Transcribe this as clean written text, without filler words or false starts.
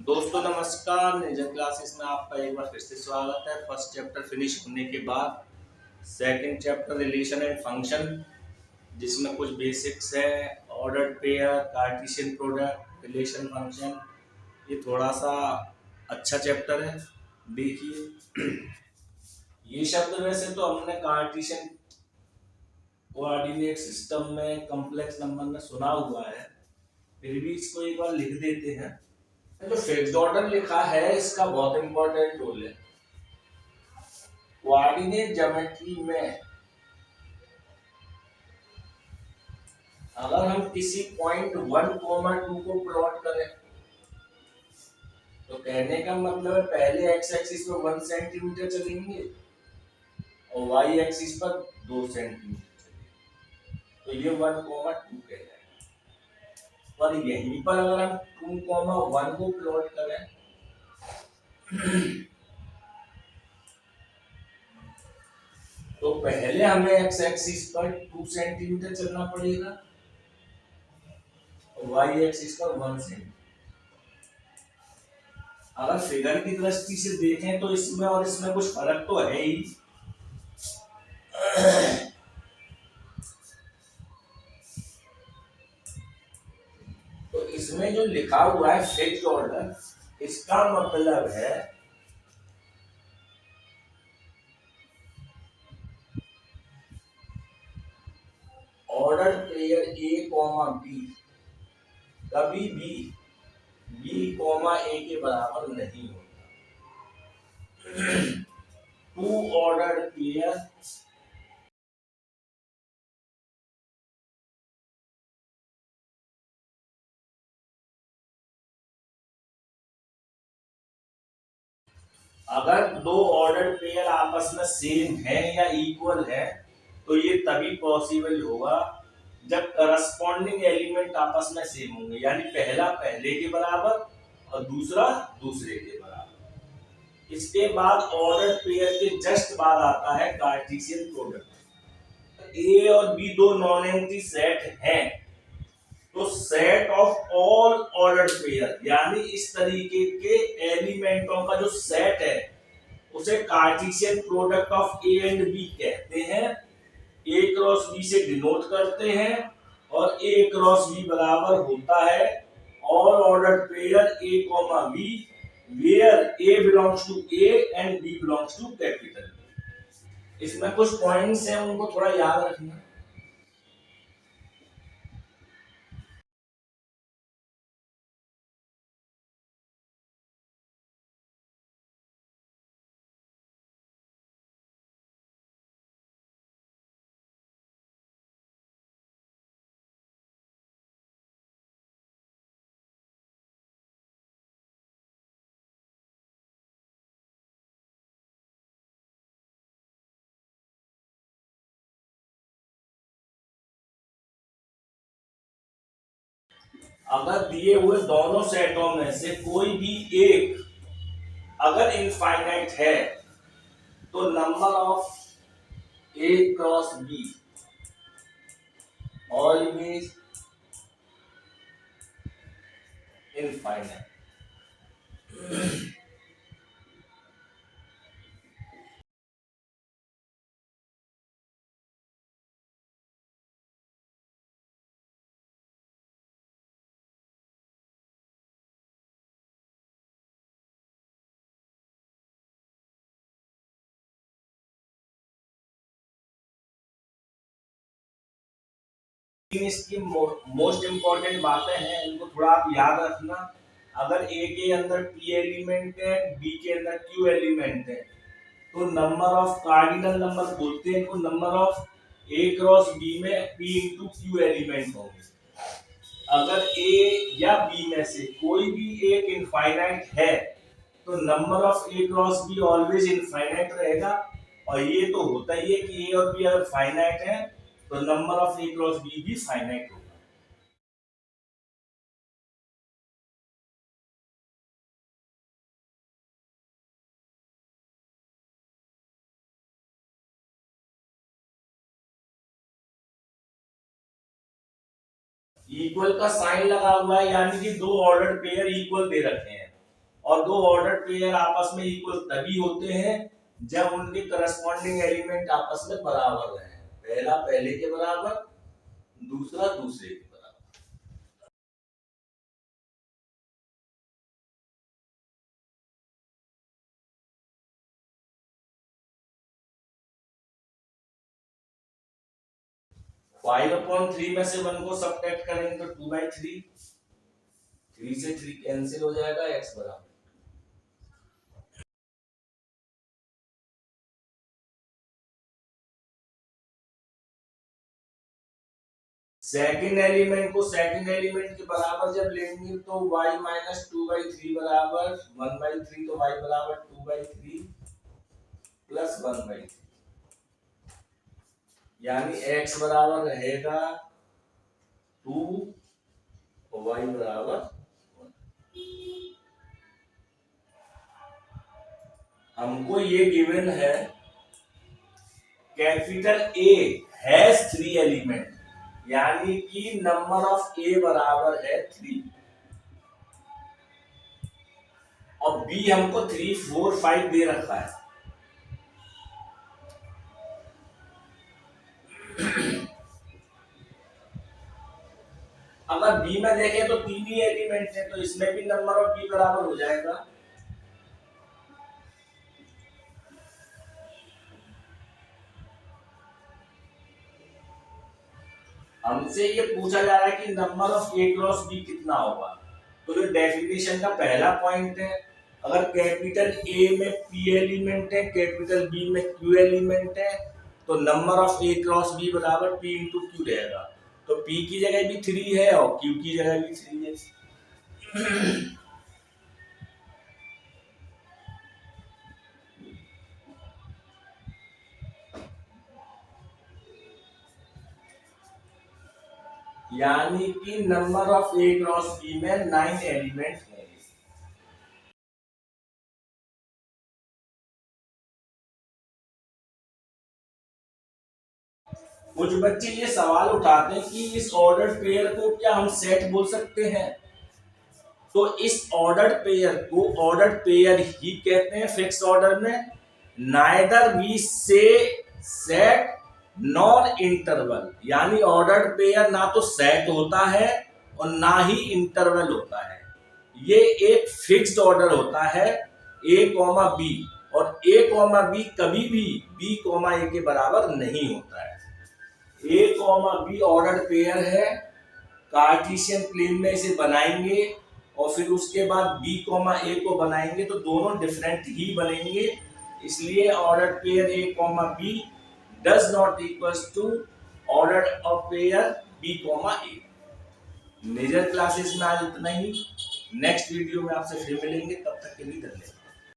दोस्तों नमस्कार। निजर क्लासेस में आपका एक बार फिर से स्वागत है। फर्स्ट चैप्टर फिनिश होने के बाद second chapter relation and function, जिसमें कुछ बेसिक्स है, ordered pair, Cartesian product, relation, function. ये थोड़ा सा अच्छा चैप्टर है। देखिए, ये शब्द वैसे तो हमने कार्टेशियन कोऑर्डिनेट सिस्टम में कॉम्प्लेक्स नंबर में सुना हुआ है, फिर भी इसको एक बार लिख देते हैं। जो फिक्स्ड ऑर्डर लिखा है इसका बहुत इंपॉर्टेंट रोल है कोऑर्डिनेट ज्योमेट्री में। अगर हम किसी पॉइंट 1, 2 को प्लॉट करें तो कहने का मतलब है पहले एक्स एक्सिस पर 1 सेंटीमीटर चलेंगे और वाई एक्सिस पर 2 सेंटीमीटर चलेंगे, तो ये 1, 2 कहलाएगा। पर यहीं पर अगर हम 2, 1 को प्लॉट करें तो पहले हमें एक्स एक्सिस पर 2 सेंटीमीटर चलना पड़ेगा और वाई एक्सिस पर 1 सेंटीमीटर। अगर फिगर की दृष्टि से देखें तो इसमें और इसमें कुछ फर्क तो है ही। तो इसमें जो लिखा हुआ है फिक्स्ड ऑर्डर, इसका मतलब है order pair A comma B कभी भी बी कॉमा ए के बराबर नहीं होता। टू ऑर्डर पेयर अगर दो ऑर्डर पेयर आपस में सेम है या इक्वल है तो ये तभी पॉसिबल होगा जब करस्पॉन्डिंग एलिमेंट आपस में सेम होंगे, यानी पहला पहले के बराबर और दूसरा दूसरे के बराबर। इसके बाद ऑर्डर पेयर के जस्ट बाद आता है कार्टेशियन प्रोडक्ट। ए और बी दो नॉन एम्प्टी सेट हैं तो set of all order pair, यानी इस तरीके के एलिमेंटों का जो सेट है उसे Cartesian product of A and B कहते हैं। ए क्रॉस बी से डिनोट करते हैं और ए क्रॉस बी बराबर होता है all order pair A comma B where A belongs to A and B belongs to capital. इसमें कुछ पॉइंट्स हैं, उनको थोड़ा याद रखना। अगर दिए हुए दोनों सेटों में से कोई भी एक अगर इनफाइनाइट है तो number of A cross be always infinite. इसकी मोस्ट इंपॉर्टेंट बातें हैं, इनको थोड़ा आप याद रखना। अगर ए के अंदर पी एलिमेंट है, बी के अंदर क्यू एलिमेंट है, तो नंबर ऑफ कार्डिनल नंबर बोलते हैं इनको। Number of A cross B में पी इंटू क्यू एलिमेंट होंगे। अगर ए या बी में से कोई भी एक इनफाइनाइट है तो number of A cross be always infinite रहेगा। और ये तो होता ही है कि ए और बी अगर फाइनाइट है तो number of A cross B भी फाइनाइट होगा। इक्वल का साइन लगा हुआ है, यानी कि दो ऑर्डर पेयर इक्वल दे रखे हैं। और दो ऑर्डर पेयर आपस में इक्वल तभी होते हैं जब उनके करस्पॉन्डिंग एलिमेंट आपस में बराबर रहे, पहला पहले के बराबर, दूसरा दूसरे के बराबर। 5/3 में से 1 को सब्ट्रैक्ट करेंगे तो 2/3, 3 से 3 कैंसिल हो जाएगा, x बराबर। सेकंड एलिमेंट को सेकंड एलिमेंट के बराबर जब लेंगे तो y माइनस 2/3 बराबर 1/3, तो y बराबर 2/3 प्लस 1/3, यानी x बराबर रहेगा 2 और y बराबर 1। हमको ये गिवन है कैपिटल A हैज 3 एलिमेंट, यानी कि नंबर ऑफ A बराबर है 3 और B हमको 3, 4, 5 दे रखा है। अगर B में देखें तो 3 ही एलिमेंट है, तो इसमें भी नंबर ऑफ B बराबर हो जाएगा। हमसे ये पूछा जा रहा है कि number of A cross B कितना होगा, तो ये डेफिनेशन का पहला पॉइंट है। अगर कैपिटल A में P एलिमेंट है, कैपिटल B में Q एलिमेंट है, तो number of A cross B बराबर P इंटू Q रहेगा। तो P की जगह भी 3 है और Q की जगह भी 3 है। यानी कि number of A cross B में 9 एलिमेंट है। कुछ बच्चे ये सवाल उठाते हैं कि इस ऑर्डर पेयर को क्या हम सेट बोल सकते हैं, तो इस ऑर्डर पेयर को ऑर्डर पेयर ही कहते हैं फिक्स ऑर्डर में। नाइदर वी से सेट नॉर इंटरवल, यानी ऑर्डर पेयर ना तो सेट होता है और ना ही इंटरवल होता है, ये एक फिक्स्ड ऑर्डर होता है A, B, और A, B कभी भी B, A के बराबर नहीं होता है। A, B ऑर्डर पेयर है, कार्टेशियन प्लेन में इसे बनाएंगे और फिर उसके बाद B, A को बनाएंगे तो दोनों डिफरेंट ही बनेंगे, इसलिए order pair A, B does not equals to order of pair B, A। Major classes में आज इतना ही, नेक्स्ट वीडियो में आपसे फिर मिलेंगे, तब तक के लिए धन्यवाद।